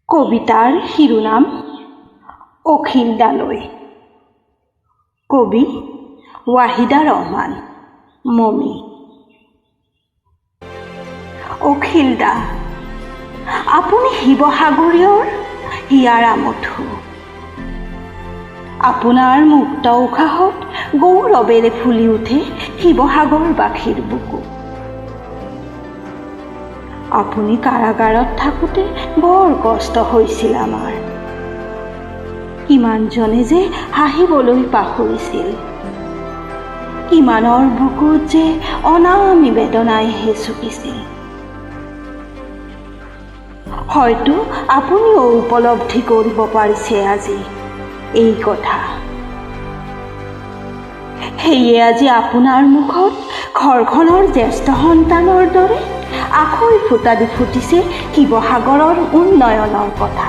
কবিতাৰ শিৰোনাম অখিলদালৈ। কবি ৱাহিদা ৰহমান মমি। অখিলদা, আপুনি শিৱসাগৰীয়ৰ হিয়াৰ আমঠু। আপোনাৰ মুক্ত উশাহত গৌৰৱেৰে ফুলি উঠে শিৱসাগৰবাসীৰ বুকু। আপুনি কাৰাগাৰত থাকোঁতে বৰ কষ্ট হৈছিল আমাৰ। কিমানজনে যে হাঁহিবলৈ পাহৰিছিল, কিমানৰ বুকুত যে অনামী বেদনাই হেঁচুকিছিল। হয়তো আপুনিও উপলব্ধি কৰিব পাৰিছে আজি এই কথা। সেয়ে আজি আপোনাৰ মুখত ঘৰখনৰ জ্যেষ্ঠ সন্তানৰ দৰে আখৈ ফুটা দি ফুটিছে শিৱসাগৰৰ উন্নয়নৰ কথা।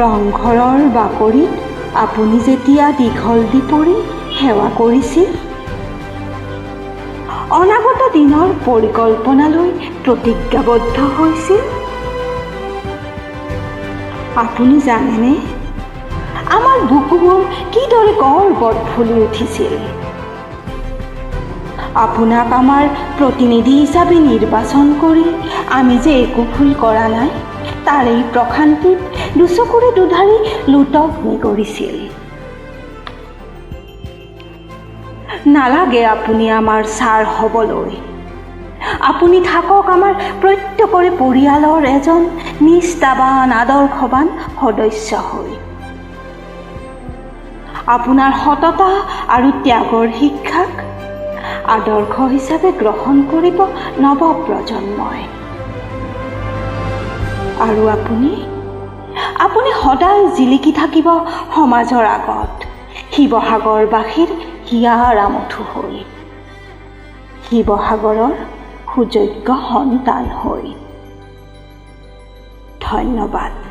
ৰংঘৰৰ বাকৰিত আপুনি যেতিয়া দীঘল দি পৰি সেৱা কৰিছিল, অনাগত দিনৰ পৰিকল্পনালৈ প্ৰতিজ্ঞাবদ্ধ হৈছিল, আপুনি জানেনে আমাৰ বুকুবোৰ কিদৰে গৰ্বত ফুলি উঠিছিল। আপোনাক আমাৰ প্ৰতিনিধি হিচাপে নিৰ্বাচন কৰি আমি যে একো ভুল কৰা নাই, তাৰ এই প্ৰশান্তিত দুচকুৰে দুধাৰি লুটকনি কৰিছিল। নালাগে আপুনি আমাৰ ছাৰ হ'বলৈ। আপুনি থাকক আমাৰ প্ৰত্যেকৰে পৰিয়ালৰ এজন নিষ্ঠাবান আদৰ্শৱান সদস্য হৈ। আপোনাৰ সততা আৰু ত্যাগৰ শিক্ষাক আদৰ্শ হিচাপে গ্ৰহণ কৰিব নৱপ্ৰজন্মই। আৰু আপুনি সদায় জিলিকি থাকিব সমাজৰ আগত শিৱসাগৰবাসীৰ হিয়াৰ আমঠু হৈ, শিৱসাগৰৰ সুযোগ্য সন্তান হৈ। ধন্যবাদ।